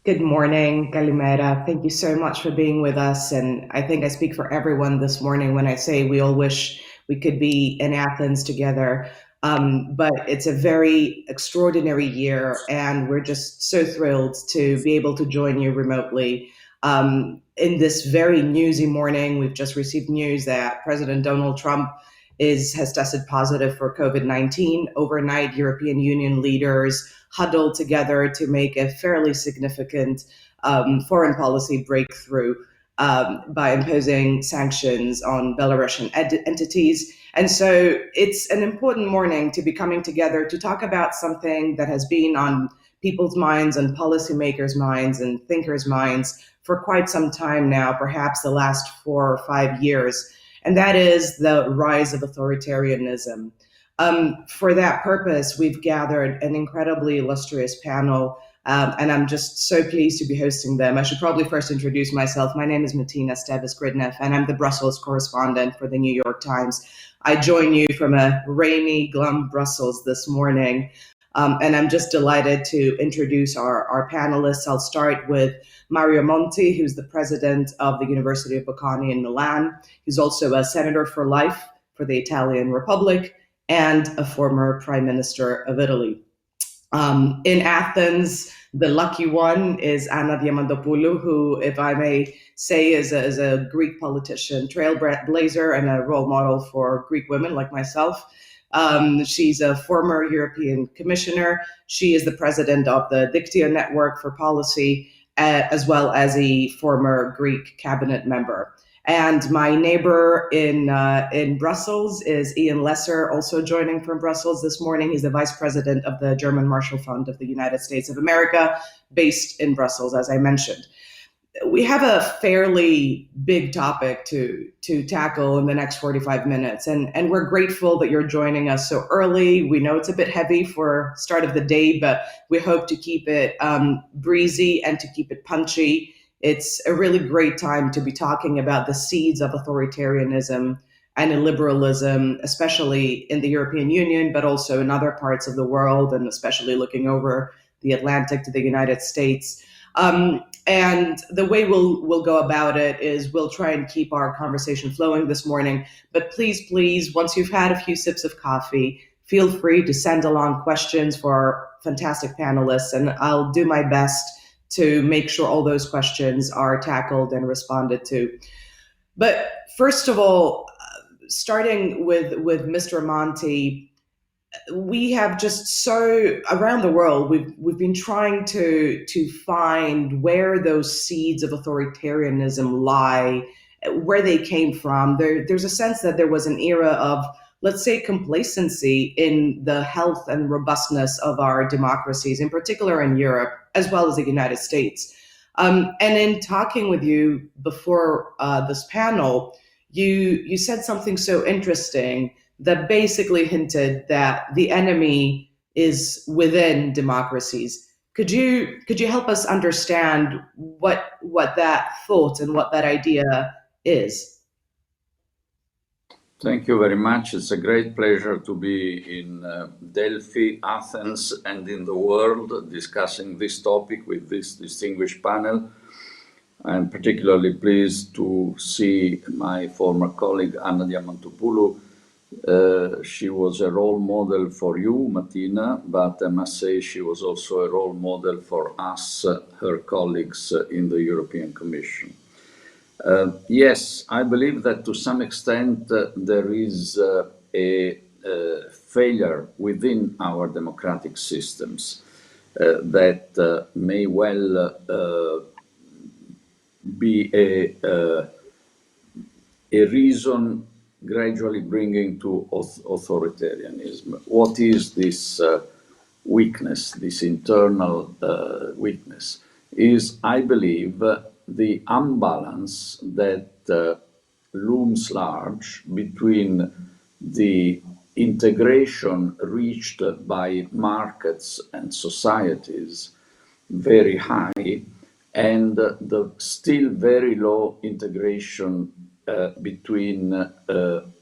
Good morning, Kalimera. Thank you so much for being with us. And I think I speak for everyone this morning when I say we all wish we could be in Athens together. But it's a very extraordinary year, and we're just so thrilled to be able to join you remotely. In this very newsy morning, we've just received news that President Donald Trump has tested positive for COVID-19. Overnight, European Union leaders huddled together to make a fairly significant foreign policy breakthrough by imposing sanctions on Belarusian entities. And so it's an important morning to be coming together to talk about something that has been on people's minds and policymakers' minds and thinkers' minds for quite some time now, perhaps the last 4 or 5 years, and that is the rise of authoritarianism. For that purpose, we've gathered an incredibly illustrious panel, and I'm just so pleased to be hosting them. I should probably first introduce myself. My name is Matina, Stevis-Gridneff, and I'm the Brussels correspondent for the New York Times. I join you from a rainy, glum Brussels this morning, and I'm just delighted to introduce our panelists. I'll start with Mario Monti, who's the president of the University of Bocconi in Milan. He's also a senator for life for the Italian Republic and a former prime minister of Italy. In Athens, the lucky one is Anna Diamantopoulou, who, if I may say, is a Greek politician, trailblazer, and a role model for Greek women like myself. She's a former European commissioner. She is the president of the DIKTIO Network for Policy, as well as a former Greek cabinet member. And my neighbor in Brussels is Ian Lesser, also joining from Brussels this morning. He's the vice president of the German Marshall Fund of the United States of America, based in Brussels, as I mentioned. We have a fairly big topic to tackle in the next 45 minutes, and we're grateful that you're joining us so early. We know it's a bit heavy for start of the day, but we hope to keep it breezy and to keep it punchy. It's a really great time to be talking about the seeds of authoritarianism and illiberalism, especially in the European Union, but also in other parts of the world, and especially looking over the Atlantic to the United States. And the way we'll go about it is we'll try and keep our conversation flowing this morning. But please, once you've had a few sips of coffee, feel free to send along questions for our fantastic panelists, and I'll do my best to make sure all those questions are tackled and responded to. But first of all, starting with Mr. Monti, we have just so around the world we've been trying to find where those seeds of authoritarianism lie, where they came from. There's a sense that there was an era of, let's say, complacency in the health and robustness of our democracies, in particular in Europe, as well as the United States. And in talking with you before this panel, you said something so interesting that basically hinted that the enemy is within democracies. Could you help us understand what that thought and what that idea is? Thank you very much. It's a great pleasure to be in Delphi, Athens, and in the world discussing this topic with this distinguished panel. I'm particularly pleased to see my former colleague Anna Diamantopoulou. She was a role model for you, Matina, but I must say she was also a role model for us, her colleagues in the European Commission. Yes, I believe that to some extent there is a failure within our democratic systems that may well be a reason gradually bringing to authoritarianism. What is this weakness, this internal weakness? Is, I believe, the imbalance that looms large between the integration reached by markets and societies, very high, and the still very low integration between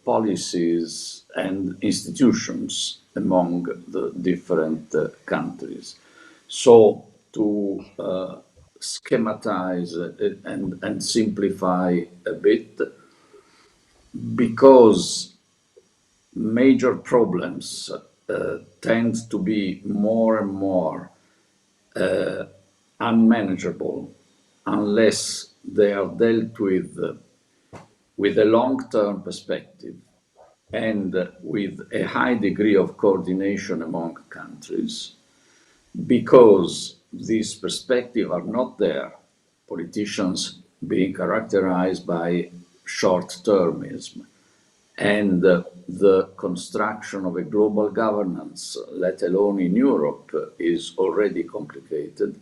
policies and institutions among the different countries. So to schematize and simplify a bit, because major problems tend to be more and more unmanageable unless they are dealt with a long-term perspective and with a high degree of coordination among countries, because these perspectives are not there, politicians being characterized by short-termism, and the construction of a global governance, let alone in Europe, is already complicated.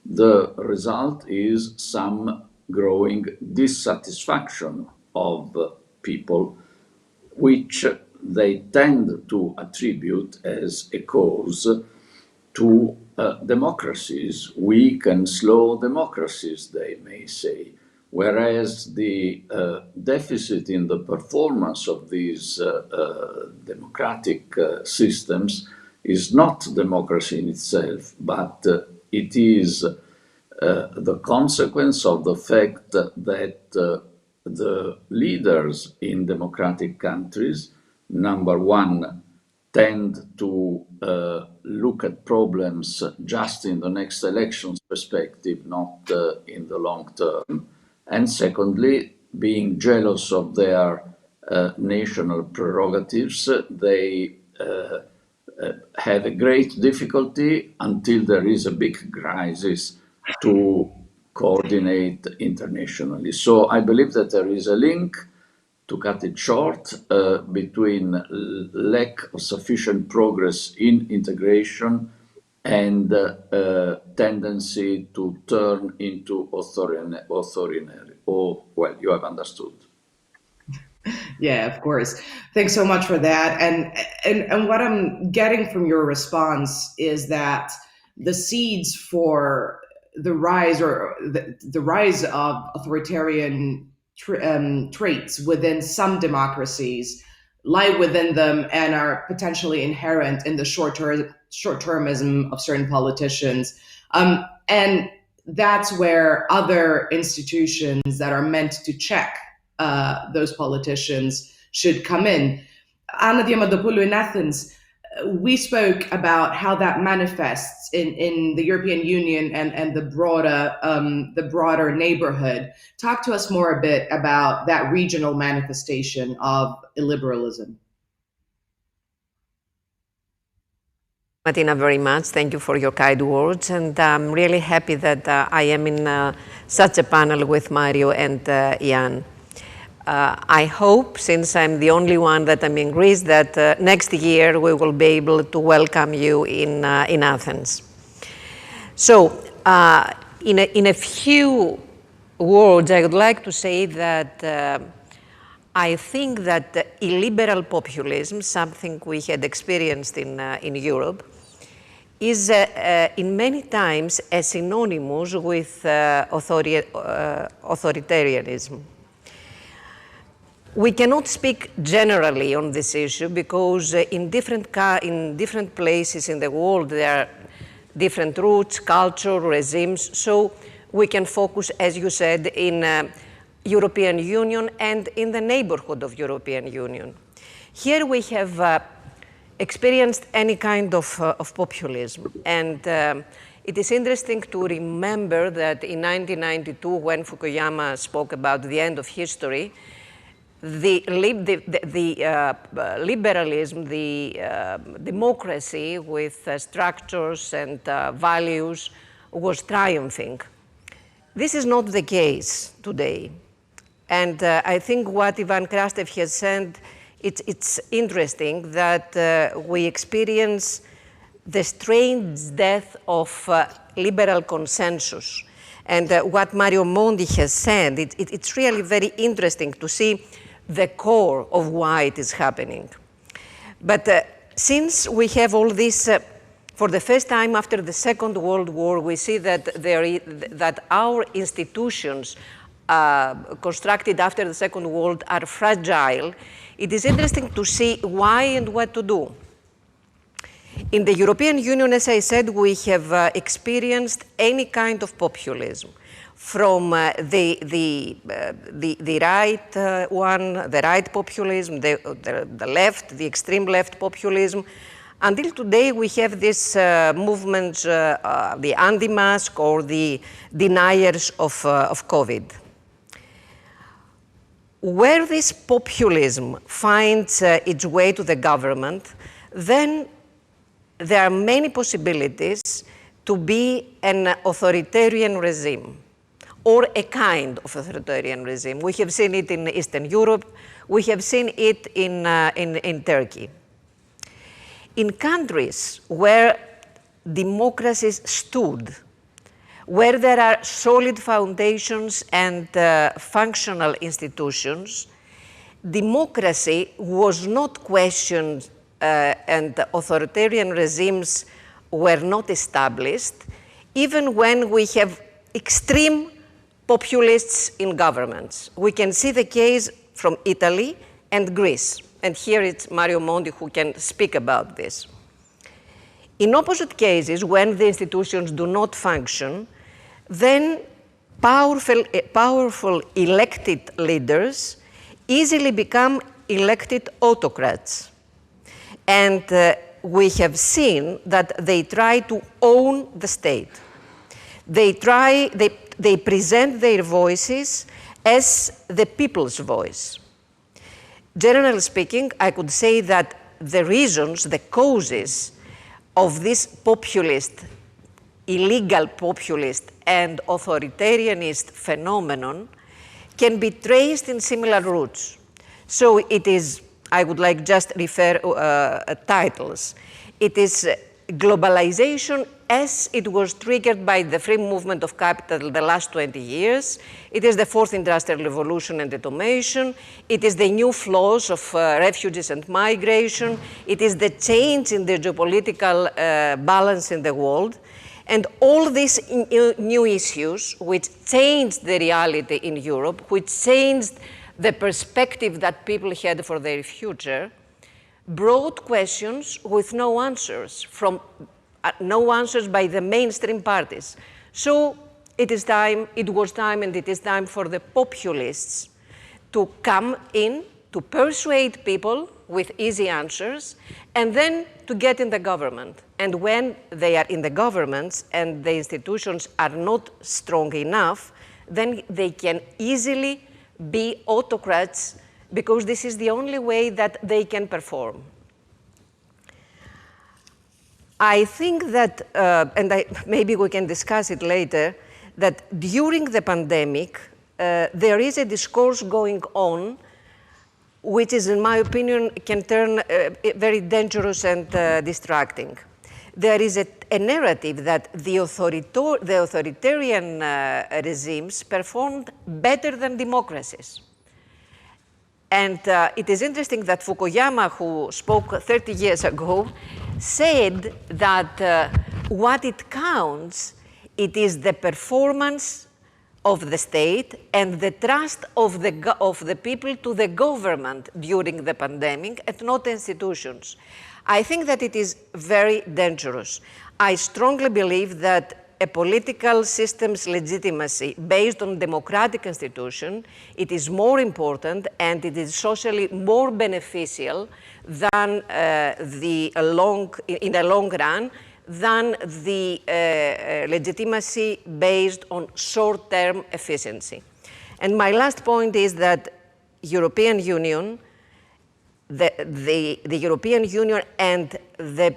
The result is some growing dissatisfaction of people, which they tend to attribute as a cause to democracies, weak and slow democracies, they may say. Whereas the deficit in the performance of these democratic systems is not democracy in itself, but it is the consequence of the fact that the leaders in democratic countries, number one, tend to look at problems just in the next elections perspective, not in the long term. And secondly, being jealous of their national prerogatives, they have a great difficulty until there is a big crisis to coordinate internationally. So I believe that there is a link, to cut it short, between lack of sufficient progress in integration and tendency to turn into authoritarian. Oh, well, you have understood. Yeah, of course. Thanks so much for that. And what I'm getting from your response is that the seeds for the rise the rise of authoritarian traits within some democracies lie within them and are potentially inherent in the short-termism of certain politicians. And that's where other institutions that are meant to check those politicians should come in. Anna Diamantopoulou in Athens, we spoke about how that manifests in the European Union and the broader neighborhood. Talk to us more a bit about that regional manifestation of illiberalism. Matina, very much. Thank you for your kind words. And I'm really happy that I am in such a panel with Mario and Jan. I hope, since I'm the only one that I'm in Greece, that next year we will be able to welcome you in Athens. So, in a few words, I would like to say that I think that illiberal populism, something we had experienced in Europe, is in many times a synonymous with authoritarianism. We cannot speak generally on this issue because in different places in the world there are different roots, culture, regimes, so we can focus, as you said, in European Union and in the neighborhood of European Union. Here we have experienced any kind of populism, and it is interesting to remember that in 1992, when Fukuyama spoke about the end of history, the liberalism, the democracy with structures and values was triumphing. This is not the case today. And I think what Ivan Krastev has said, it's interesting that we experience the strange death of liberal consensus. And what Mario Monti has said, it's really very interesting to see the core of why it is happening. But since we have all this, for the first time after the Second World War, we see that, that our institutions constructed after the Second World are fragile. It is interesting to see why and what to do. In the European Union, as I said, we have experienced any kind of populism, from the right the right populism, the left, the extreme left populism. Until today, we have this movement, the anti-mask or the deniers of COVID. Where this populism finds its way to the government, then there are many possibilities to be an authoritarian regime or a kind of authoritarian regime. We have seen it in Eastern Europe. We have seen it in Turkey. In countries where democracies stood, where there are solid foundations and functional institutions, democracy was not questioned and authoritarian regimes were not established, even when we have extreme populists in governments. We can see the case from Italy and Greece. And here it's Mario Monti who can speak about this. In opposite cases, when the institutions do not function, then powerful elected leaders easily become elected autocrats. And we have seen that they try to own the state. They present their voices as the people's voice. Generally speaking, I could say that the reasons, the causes of this populist, illegal populist and authoritarianist phenomenon can be traced in similar roots. So it is, I would like just refer titles. It is globalization as it was triggered by the free movement of capital the last 20 years. It is the fourth industrial revolution and automation. It is the new flows of refugees and migration. It is the change in the geopolitical balance in the world. And all these new issues, which changed the reality in Europe, which changed the perspective that people had for their future, brought questions with no answers, no answers by the mainstream parties. So it was time and it is time for the populists to come in, to persuade people with easy answers, and then to get in the government. And when they are in the governments and the institutions are not strong enough, then they can easily be autocrats, because this is the only way that they can perform. I think that, maybe we can discuss it later, that during the pandemic, there is a discourse going on which is, in my opinion, can turn very dangerous and distracting. There is a narrative that the authoritarian regimes performed better than democracies. And it is interesting that Fukuyama, who spoke 30 years ago, said that what it counts, it is the performance of the state and the trust of the people to the government during the pandemic, and not institutions. I think that it is very dangerous. I strongly believe that a political system's legitimacy based on democratic institution, it is more important and it is socially more beneficial than in the long run than the legitimacy based on short-term efficiency. And my last point is that European Union, the European Union and the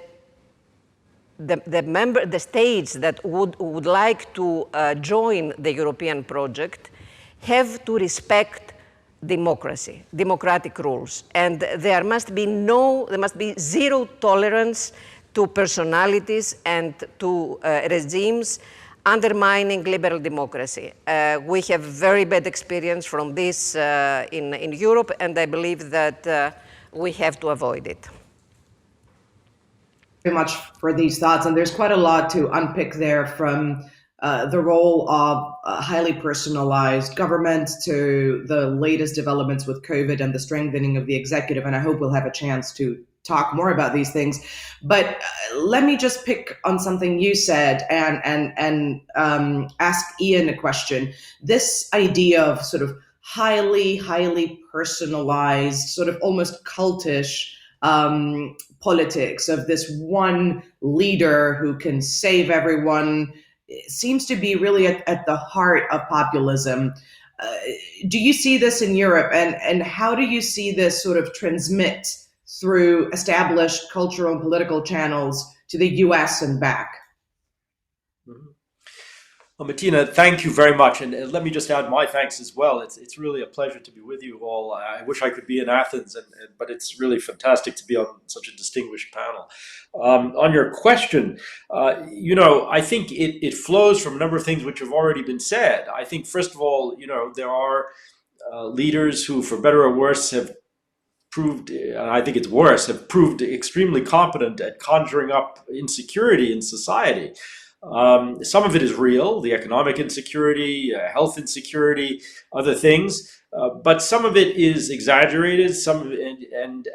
states that would like to join the European project have to respect democracy, democratic rules. And there must be zero tolerance to personalities and to regimes undermining liberal democracy. We have very bad experience from this in Europe, and I believe that we have to avoid it. Very much for these thoughts, and there's quite a lot to unpick there, from the role of highly personalized government to the latest developments with COVID and the strengthening of the executive, and I hope we'll have a chance to talk more about these things. But let me just pick on something you said and ask Ian a question. This idea of sort of highly personalized, sort of almost cultish politics of this one leader who can save everyone seems to be really at the heart of populism. Do you see this in Europe, and how do you see this sort of transmit through established cultural and political channels to the US and back? Mm-hmm. Well, Matina, thank you very much. And let me just add my thanks as well. It's really a pleasure to be with you all. I wish I could be in Athens, but it's really fantastic to be on such a distinguished panel. On your question, I think it flows from a number of things which have already been said. I think, first of all, there are leaders who, for better or worse, have proved, I think it's worse, have proved extremely competent at conjuring up insecurity in society. Some of it is real, the economic insecurity, health insecurity, other things, but some of it is exaggerated, some of it,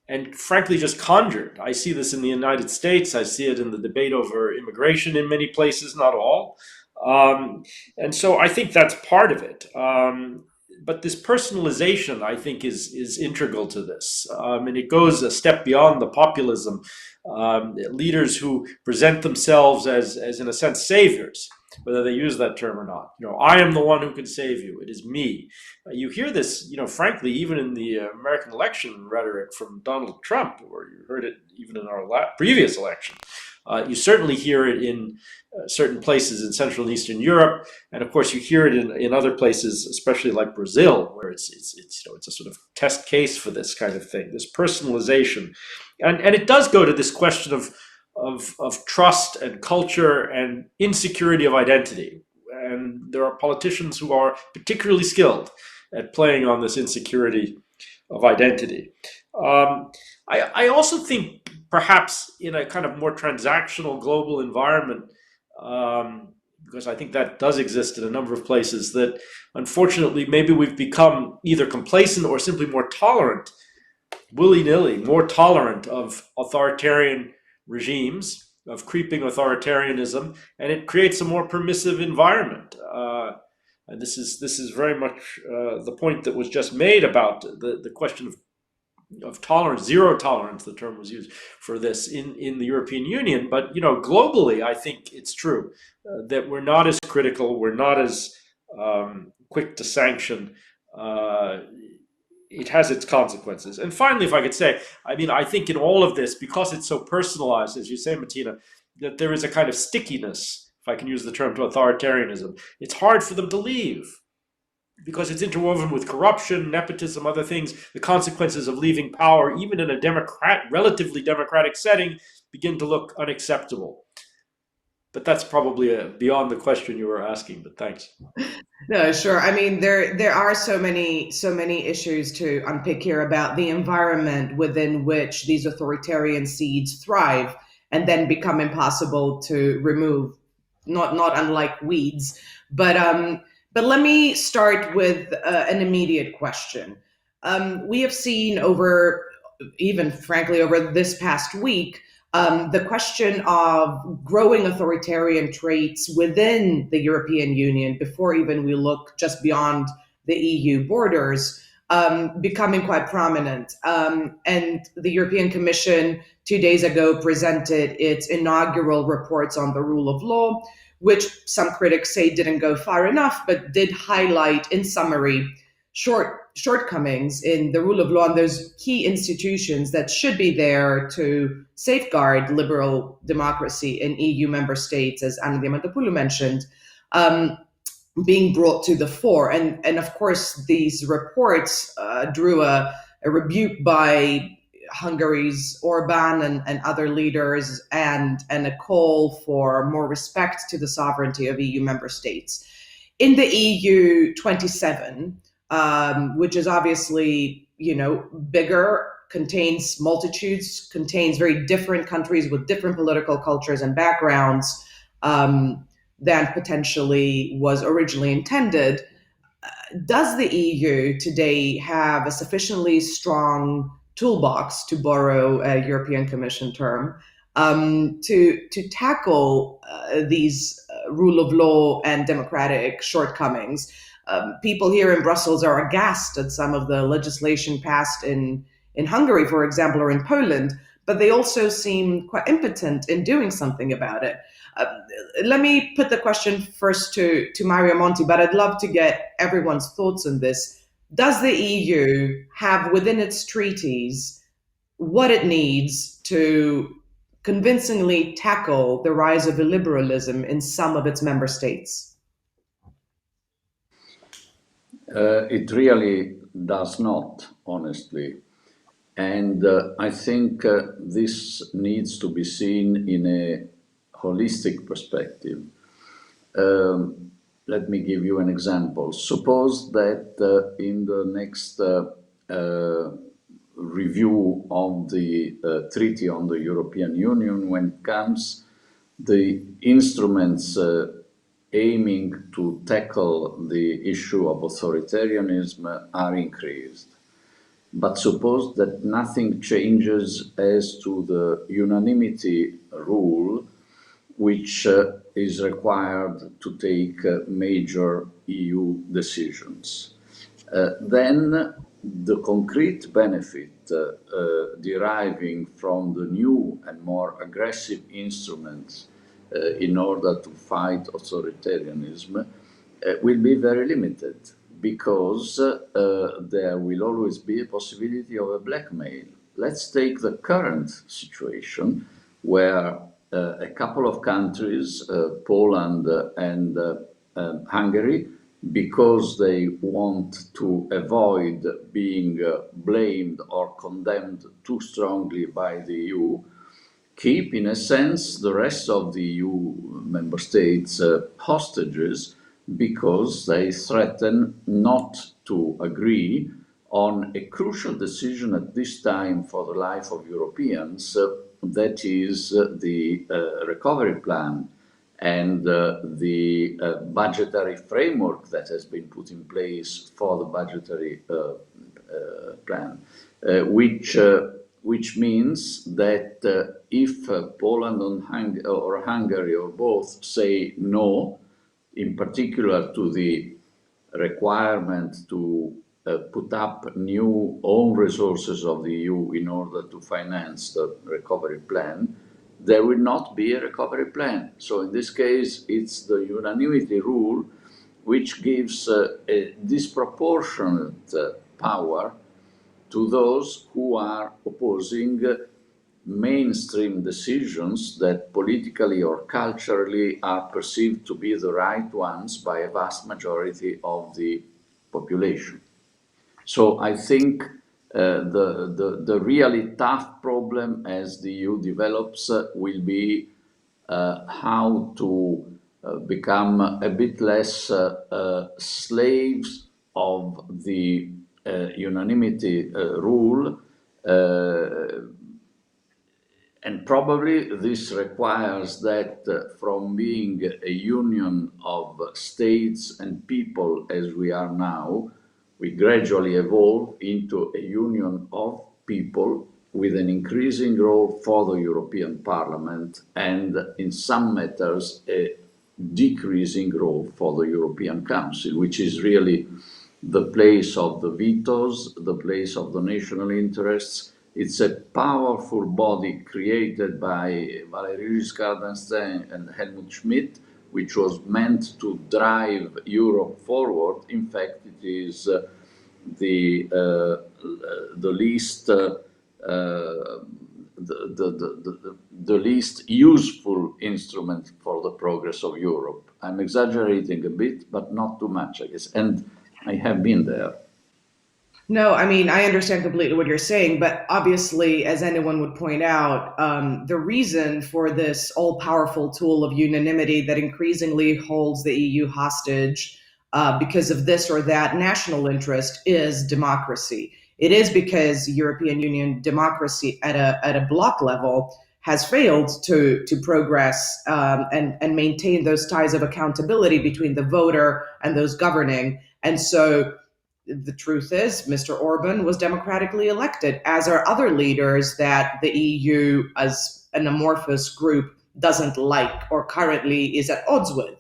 and frankly just conjured. I see this in the United States. I see it in the debate over immigration in many places, not all. And so I think that's part of it. But this personalization, I think, is integral to this. And it goes a step beyond the populism. Leaders who present themselves as, in a sense, saviors, whether they use that term or not. I am the one who can save you. It is me. You hear this, frankly, even in the American election rhetoric from Donald Trump, or you heard it even in our previous election. You certainly hear it in certain places in Central and Eastern Europe, and of course you hear it in other places, especially like Brazil, where it's a sort of test case for this kind of thing, this personalization, and it does go to this question of trust and culture and insecurity of identity, and there are politicians who are particularly skilled at playing on this insecurity of identity. I also think perhaps in a kind of more transactional global environment, because I think that does exist in a number of places, that unfortunately maybe we've become either complacent or simply more tolerant, willy-nilly, more tolerant of authoritarian regimes, of creeping authoritarianism, and it creates a more permissive environment. And this is very much the point that was just made about the question of tolerance, zero tolerance, the term was used for this in the European Union. But globally, I think it's true that we're not as critical, we're not as quick to sanction. It has its consequences. And finally, if I could say, I think in all of this, because it's so personalized, as you say, Matina, that there is a kind of stickiness, if I can use the term, to authoritarianism. It's hard for them to leave, because it's interwoven with corruption, nepotism, other things. The consequences of leaving power, even in a relatively democratic setting, begin to look unacceptable. But that's probably beyond the question you were asking, but thanks. No, sure. There are so many issues to unpick here about the environment within which these authoritarian seeds thrive and then become impossible to remove, not unlike weeds. But let me start with an immediate question. We have seen over this past week, the question of growing authoritarian traits within the European Union, before even we look just beyond the EU borders, becoming quite prominent. And the European Commission 2 days ago presented its inaugural reports on the rule of law, which some critics say didn't go far enough, but did highlight, in summary, shortcomings in the rule of law and those key institutions that should be there to safeguard liberal democracy in EU member states, as Anna Diamantopoulou mentioned, being brought to the fore. And of course, these reports drew a rebuke by Hungary's Orban and other leaders, and a call for more respect to the sovereignty of EU member states. In the EU 27, which is obviously, bigger, contains multitudes, contains very different countries with different political cultures and backgrounds than potentially was originally intended. Does the EU today have a sufficiently strong toolbox, to borrow a European Commission term, to tackle these rule of law and democratic shortcomings. People here in Brussels are aghast at some of the legislation passed in Hungary, for example, or in Poland, but they also seem quite impotent in doing something about it. Let me put the question first to Mario Monti, but I'd love to get everyone's thoughts on this. Does the EU have within its treaties what it needs to convincingly tackle the rise of illiberalism in some of its member states? It really does not, honestly. And I think this needs to be seen in a holistic perspective. Let me give you an example. Suppose that in the next review of the Treaty on the European Union, when it comes, the instruments aiming to tackle the issue of authoritarianism are increased. But suppose that nothing changes as to the unanimity rule, which is required to take major EU decisions. Then the concrete benefit deriving from the new and more aggressive instruments in order to fight authoritarianism will be very limited, because there will always be a possibility of a blackmail. Let's take the current situation where a couple of countries, Poland and Hungary, because they want to avoid being blamed or condemned too strongly by the EU, keep, in a sense, the rest of the EU member states hostages, because they threaten not to agree on a crucial decision at this time for the life of Europeans, that is the recovery plan and the budgetary framework that has been put in place for the budgetary plan, which means that if Poland or Hungary or both say no, in particular to the requirement to put up new own resources of the EU in order to finance the recovery plan, there will not be a recovery plan. So in this case, it's the unanimity rule which gives a disproportionate power to those who are opposing mainstream decisions that politically or culturally are perceived to be the right ones by a vast majority of the population. So I think the really tough problem as the EU develops will be how to become a bit less slaves of the unanimity rule, and probably this requires that from being a union of states and people as we are now, we gradually evolve into a union of people with an increasing role for the European Parliament, and in some matters a decreasing role for the European Council, which is really the place of the vetoes, the place of the national interests. It's a powerful body created by Valéry Giscard d'Estaing and Helmut Schmidt, which was meant to drive Europe forward. In fact, it is the least useful instrument for the progress of Europe. I'm exaggerating a bit, but not too much, I guess. And I have been there. No, I mean, I understand completely what you're saying, but obviously, as anyone would point out, the reason for this all-powerful tool of unanimity that increasingly holds the EU hostage because of this or that national interest is democracy. It is because European Union democracy at a bloc level has failed to progress and maintain those ties of accountability between the voter and those governing. And so the truth is, Mr. Orban was democratically elected, as are other leaders that the EU as an amorphous group doesn't like or currently is at odds with.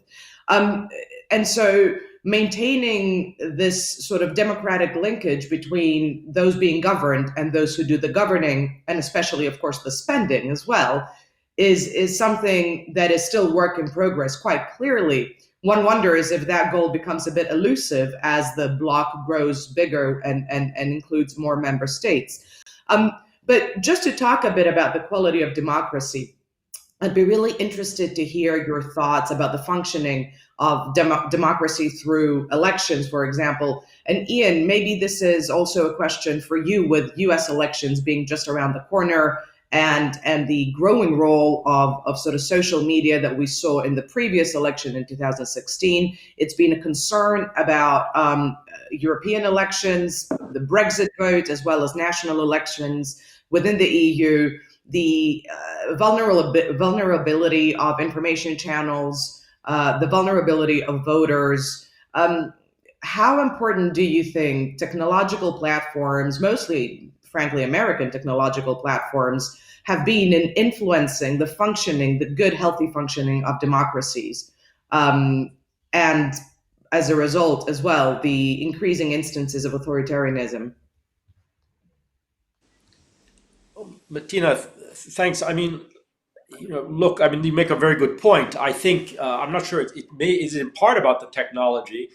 And so maintaining this sort of democratic linkage between those being governed and those who do the governing, and especially, of course, the spending as well, is something that is still work in progress quite clearly. One wonders if that goal becomes a bit elusive as the bloc grows bigger and includes more member states. But just to talk a bit about the quality of democracy, I'd be really interested to hear your thoughts about the functioning of democracy through elections, for example. And Ian, maybe this is also a question for you, with US elections being just around the corner and the growing role of sort of social media that we saw in the previous election in 2016. It's been a concern about European elections, the Brexit vote, as well as national elections within the EU, the vulnerability of information channels, the vulnerability of voters. How important do you think technological platforms, mostly, frankly, American technological platforms, have been in influencing the functioning, the good, healthy functioning of democracies? And as a result, as well, the increasing instances of authoritarianism? Matina, thanks. I mean, look, I mean, you make a very good point. I think, I'm not sure is in part about the technology,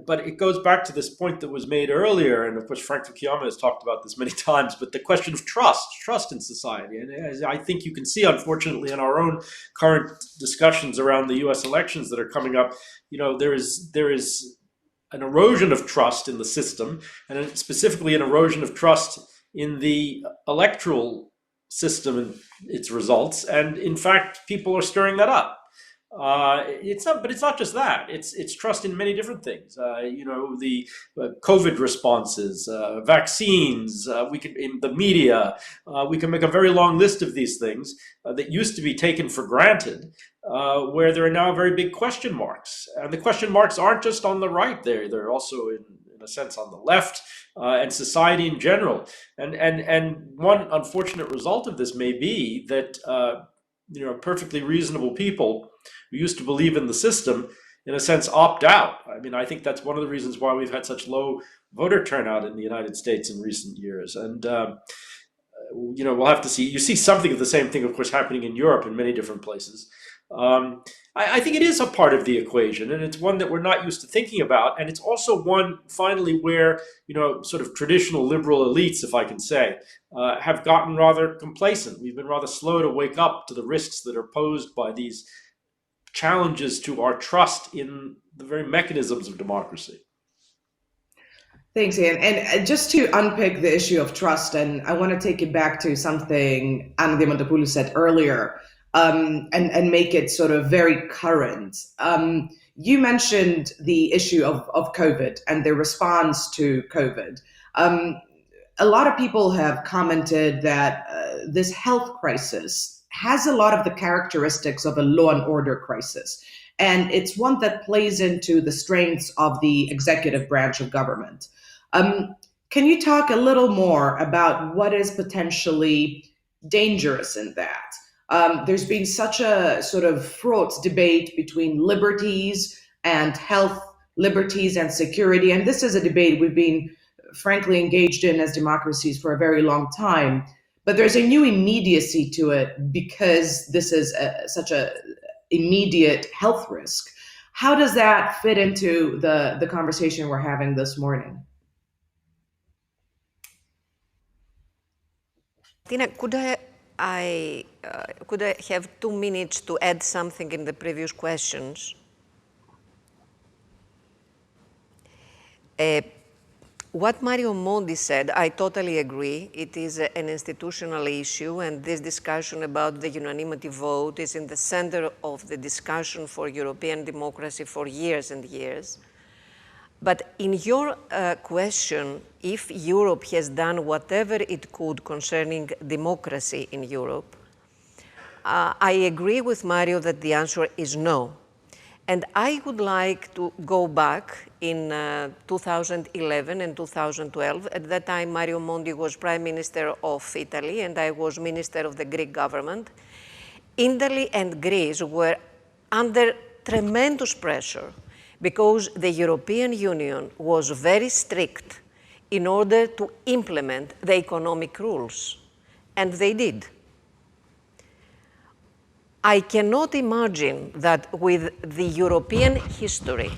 but it goes back to this point that was made earlier. And of course, Frank Fukuyama has talked about this many times, but the question of trust in society. And as I think you can see, unfortunately, in our own current discussions around the US elections that are coming up, there is an erosion of trust in the system, and specifically an erosion of trust in the electoral system and its results. And in fact, people are stirring that up. But it's not just that. It's trust in many different things. The COVID responses, vaccines. We can, in the media. We can make a very long list of these things that used to be taken for granted, where there are now very big question marks. And the question marks aren't just on the right. They're also in a sense on the left, and society in general. And one unfortunate result of this may be that perfectly reasonable people who used to believe in the system, in a sense, opt out. I mean, I think that's one of the reasons why we've had such low voter turnout in the United States in recent years. And we'll have to see. You see something of the same thing, of course, happening in Europe in many different places. I think it is a part of the equation, and it's one that we're not used to thinking about. And it's also one, finally, where, sort of traditional liberal elites, if I can say, have gotten rather complacent. We've been rather slow to wake up to the risks that are posed by these challenges to our trust in the very mechanisms of democracy. Thanks, Ian. And just to unpick the issue of trust, and I want to take it back to something Anna Diamantopoulou said earlier, and make it sort of very current. You mentioned the issue of COVID and the response to COVID. A lot of people have commented that this health crisis has a lot of the characteristics of a law and order crisis. And it's one that plays into the strengths of the executive branch of government. Can you talk a little more about what is potentially dangerous in that? There's been such a sort of fraught debate between liberties and health, liberties and security. And this is a debate we've been frankly engaged in as democracies for a very long time. But there's a new immediacy to it because this is such a immediate health risk. How does that fit into the conversation we're having this morning? Tina, could I have 2 minutes to add something in the previous questions? What Mario Monti said, I totally agree. It is an institutional issue, and this discussion about the unanimity vote is in the center of the discussion for European democracy for years and years. But in your question, if Europe has done whatever it could concerning democracy in Europe, I agree with Mario that the answer is no. And I would like to go back in 2011 and 2012. At that time, Mario Monti was Prime Minister of Italy, and I was Minister of the Greek government. Italy and Greece were under tremendous pressure because the European Union was very strict in order to implement the economic rules, and they did. I cannot imagine that with the European history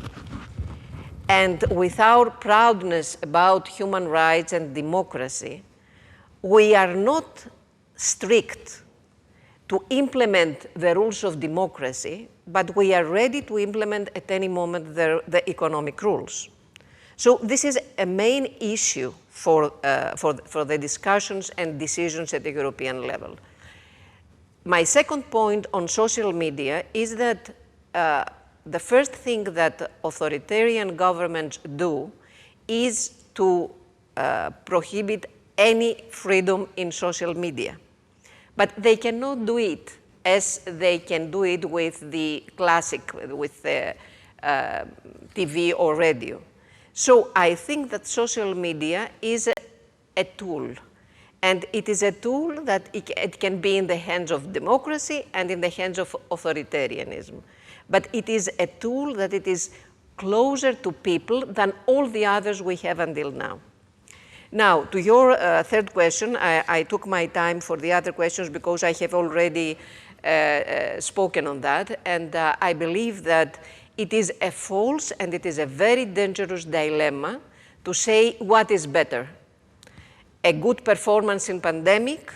and with our proudness about human rights and democracy, we are not strict to implement the rules of democracy, but we are ready to implement at any moment the economic rules. So this is a main issue for the discussions and decisions at the European level. My second point on social media is that the first thing that authoritarian governments do is to prohibit any freedom in social media. But they cannot do it as they can do it with the classic, with the TV or radio. So I think that social media is a tool. And it is a tool that it can be in the hands of democracy and in the hands of authoritarianism. But it is a tool that it is closer to people than all the others we have until now. Now, to your third question, I took my time for the other questions because I have already spoken on that. And I believe that it is a false and it is a very dangerous dilemma to say what is better. A good performance in pandemic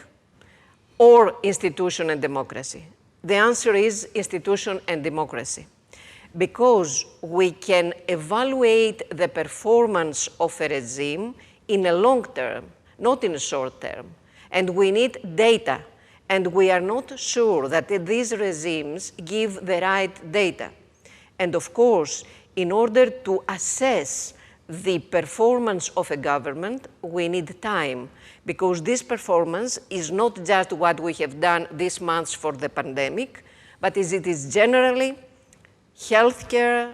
or institution and democracy? The answer is institution and democracy, because we can evaluate the performance of a regime in a long term, not in a short term. And we need data, and we are not sure that these regimes give the right data. And of course, in order to assess the performance of a government, we need time, because this performance is not just what we have done this month for the pandemic, but it is generally healthcare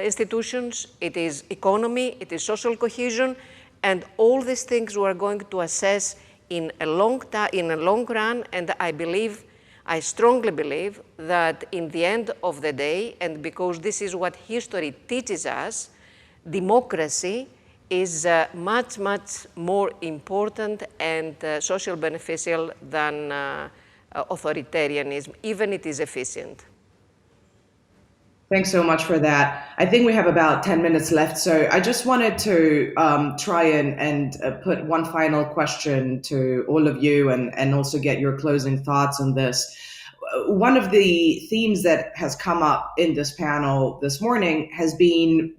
institutions, it is economy, it is social cohesion, and all these things we are going to assess in a long run, and I strongly believe that in the end of the day, and because this is what history teaches us, democracy is much, much more important and social beneficial than authoritarianism, even it is efficient. Thanks so much for that. I think we have about 10 minutes left, so I just wanted to try and put one final question to all of you and also get your closing thoughts on this. One of the themes that has come up in this panel this morning has been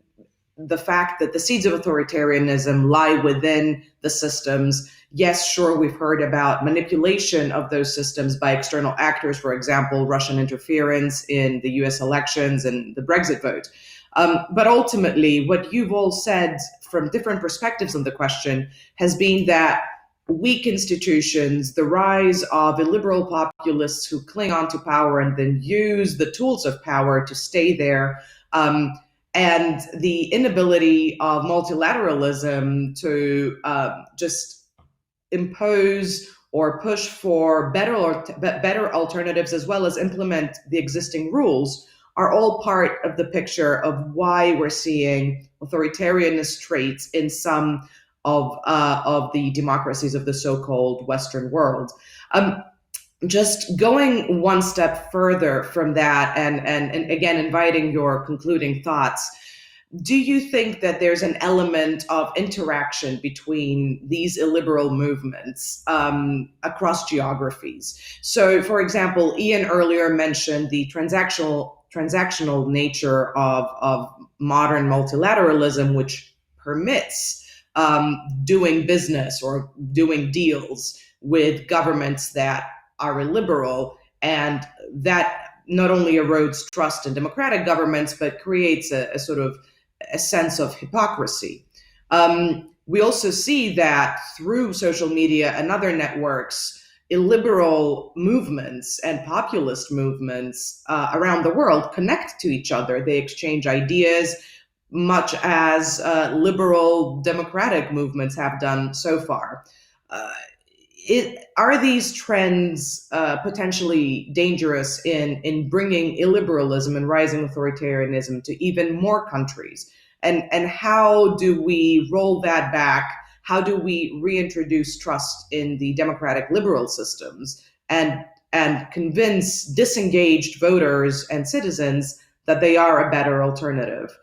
the fact that the seeds of authoritarianism lie within the systems. Yes, sure, we've heard about manipulation of those systems by external actors, for example, Russian interference in the US elections and the Brexit vote. But ultimately, what you've all said from different perspectives on the question has been that weak institutions, the rise of illiberal populists who cling on to power and then use the tools of power to stay there, and the inability of multilateralism to just impose or push for better alternatives, as well as implement the existing rules, are all part of the picture of why we're seeing authoritarianist traits in some of the democracies of the so-called Western world. Just going one step further from that, and again, inviting your concluding thoughts, do you think that there's an element of interaction between these illiberal movements across geographies? So, for example, Ian earlier mentioned the transactional nature of modern multilateralism, which permits doing business or doing deals with governments that are illiberal, and that not only erodes trust in democratic governments, but creates a sort of a sense of hypocrisy. We also see that through social media and other networks, illiberal movements and populist movements around the world connect to each other. They exchange ideas. much as liberal democratic movements have done so far. Uh, are these trends potentially dangerous in bringing illiberalism and rising authoritarianism to even more countries? And how do we roll that back? How do we reintroduce trust in the democratic liberal systems and convince disengaged voters and citizens that they are a better alternative?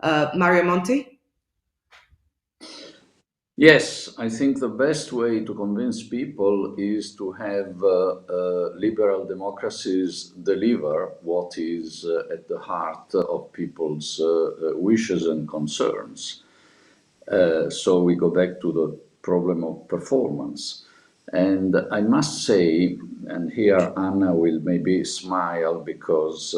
Mario Monti? Yes, I think the best way to convince people is to have liberal democracies deliver what is at the heart of people's wishes and concerns. So we go back to the problem of performance. And I must say, and here Anna will maybe smile because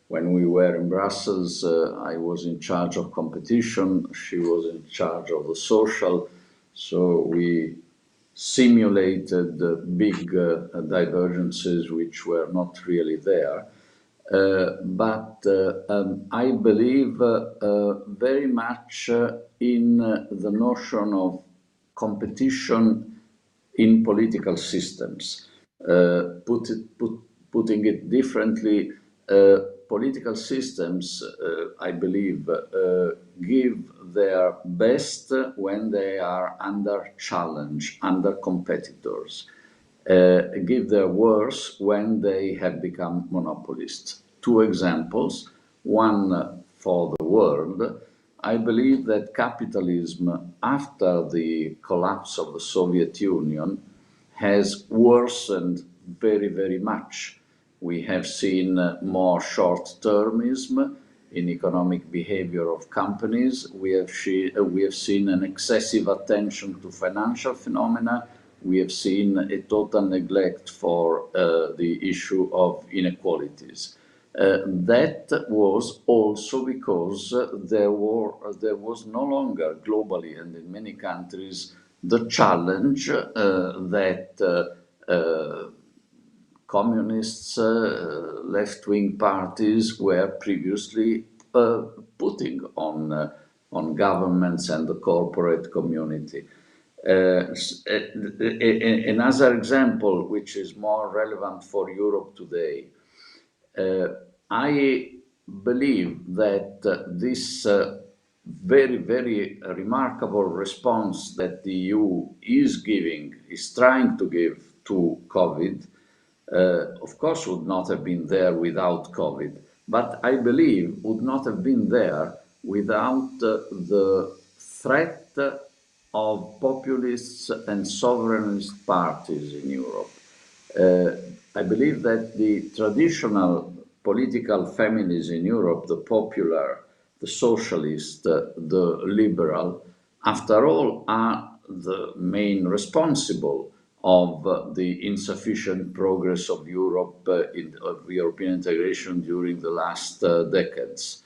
when we were in Brussels, I was in charge of competition, she was in charge of the social. So we simulated big divergences which were not really there. But I believe very much in the notion of competition in political systems. Putting it differently, political systems, I believe, give their best when they are under challenge, under competitors. Give their worst when they have become monopolists. Two examples, one for the world. I believe that capitalism, after the collapse of the Soviet Union, has worsened very, very much. We have seen more short-termism in economic behavior of companies. We have seen an excessive attention to financial phenomena. We have seen a total neglect for the issue of inequalities. That was also because there was no longer globally and in many countries the challenge that communists, left-wing parties were previously putting on governments and the corporate community. Another example, which is more relevant for Europe today, I believe that this very, very remarkable response that the EU is trying to give to COVID, of course, would not have been there without COVID, but I believe would not have been there without the threat of populists and sovereignist parties in Europe. I believe that the traditional political families in Europe, the popular, the socialist, the liberal, after all, are the main responsible of the insufficient progress of Europe, of European integration during the last decades.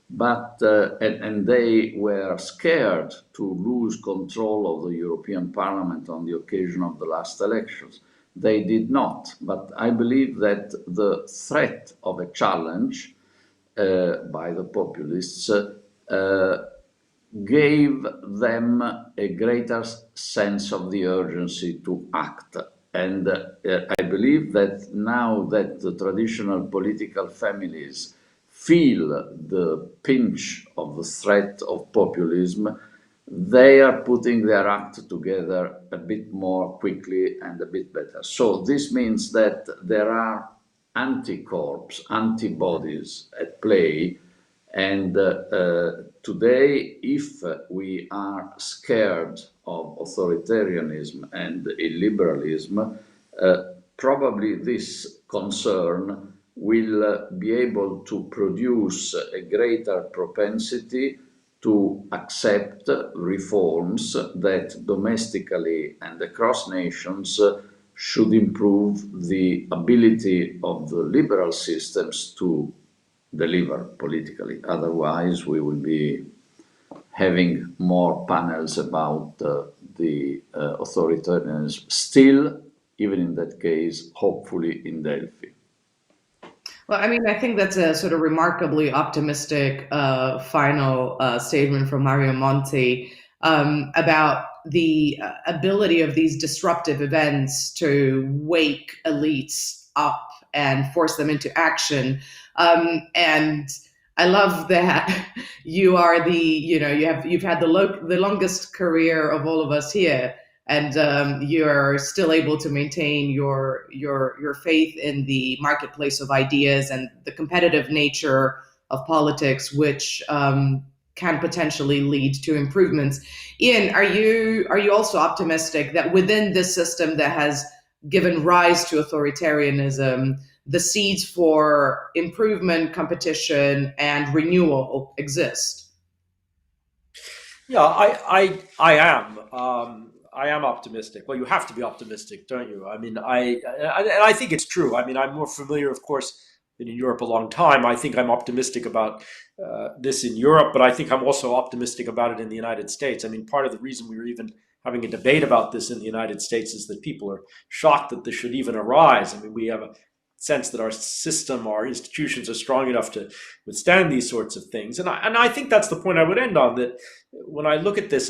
And they were scared to lose control of the European Parliament on the occasion of the last elections. They did not, but I believe that the threat of a challenge by the populists gave them a greater sense of the urgency to act. And I believe that now that the traditional political families feel the pinch of the threat of populism, they are putting their act together a bit more quickly and a bit better. So this means that there are anticorps, antibodies at play. And today, if we are scared of authoritarianism and illiberalism, probably this concern will be able to produce a greater propensity to accept reforms that domestically and across nations should improve the ability of the liberal systems to deliver politically. Otherwise, we will be having more panels about the authoritarianism, still, even in that case, hopefully in Delphi. Well, I mean, I think that's a sort of remarkably optimistic final statement from Mario Monti about the ability of these disruptive events to wake elites up and force them into action. And I love that you are you've had the longest career of all of us here, and you're still able to maintain your faith in the marketplace of ideas and the competitive nature of politics, which can potentially lead to improvements. Ian, are you also optimistic that within this system that has given rise to authoritarianism, the seeds for improvement, competition, and renewal exist? Yeah, I am. I am optimistic. Well, you have to be optimistic, don't you? I mean, and I think it's true. I mean, I'm more familiar, of course, been in Europe a long time. I think I'm optimistic about this in Europe, but I think I'm also optimistic about it in the United States. I mean, part of the reason we were even having a debate about this in the United States is that people are shocked that this should even arise. I mean, we have a sense that our system, our institutions are strong enough to withstand these sorts of things. And I think that's the point I would end on, that when I look at this,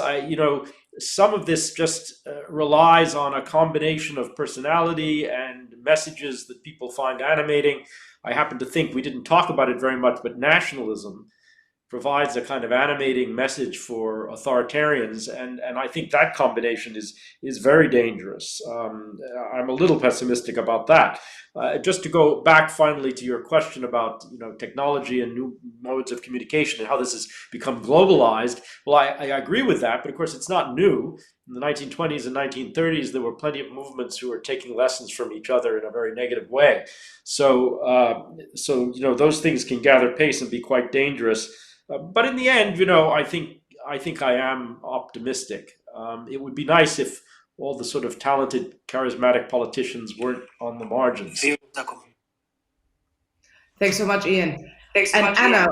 some of this just relies on a combination of personality and messages that people find animating. I happen to think we didn't talk about it very much, but nationalism provides a kind of animating message for authoritarians, and I think that combination is very dangerous. I'm a little pessimistic about that. Just to go back finally to your question about technology and new modes of communication and how this has become globalized. Well, I agree with that, but of course it's not new. In the 1920s and 1930s, there were plenty of movements who were taking lessons from each other in a very negative way. So those things can gather pace and be quite dangerous. But in the end, I think I am optimistic. It would be nice if all the sort of talented, charismatic politicians weren't on the margins. Thanks so much, Ian. And Anna,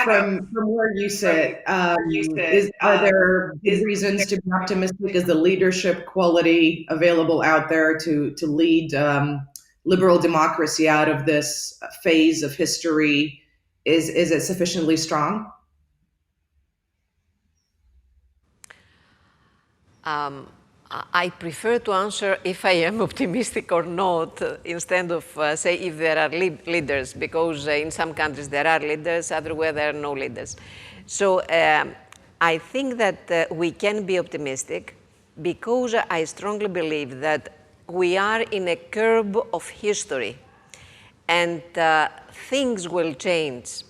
from where you sit, are there good reasons to be optimistic? Is the leadership quality available out there to lead liberal democracy out of this phase of history? Is it sufficiently strong? I prefer to answer if I am optimistic or not, instead of say if there are leaders, because in some countries there are leaders, otherwhere there are no leaders. So I think that we can be optimistic because I strongly believe that we are in a curve of history, and things will change.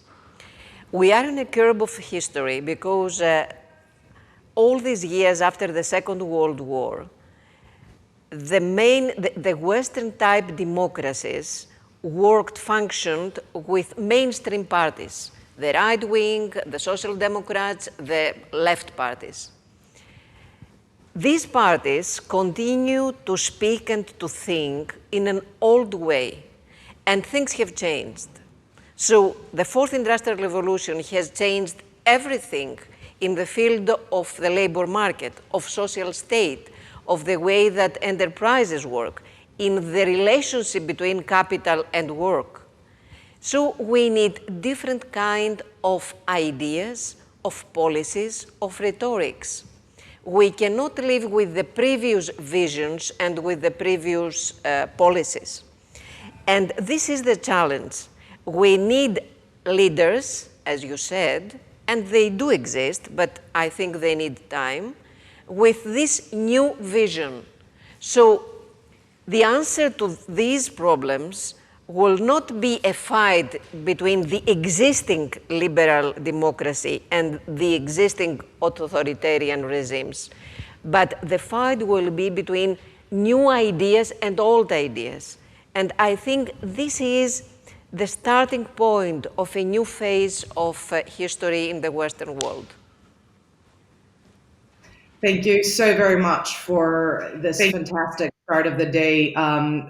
We are in a curve of history because all these years after the Second World War, the Western type democracies functioned with mainstream parties, the right wing, the Social Democrats, the left parties. These parties continue to speak and to think in an old way, and things have changed. So the Fourth Industrial Revolution has changed everything in the field of the labor market, of social state, of the way that enterprises work, in the relationship between capital and work. So we need different kind of ideas, of policies, of rhetorics. We cannot live with the previous visions and with the previous policies. And this is the challenge. We need leaders, as you said, and they do exist, but I think they need time, with this new vision. So the answer to these problems will not be a fight between the existing liberal democracy and the existing authoritarian regimes, but the fight will be between new ideas and old ideas. And I think this is the starting point of a new phase of history in the Western world. Thank you so very much for this fantastic start of the day.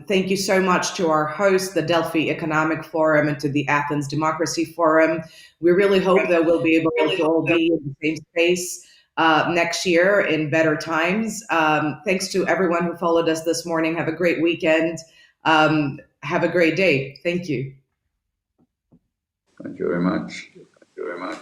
Thank you so much to our host, the Delphi Economic Forum, and to the Athens Democracy Forum. We really hope that we'll be able to all be in the same space next year in better times. Thanks to everyone who followed us this morning. Have a great weekend. Have a great day. Thank you. Thank you very much. Thank you very much.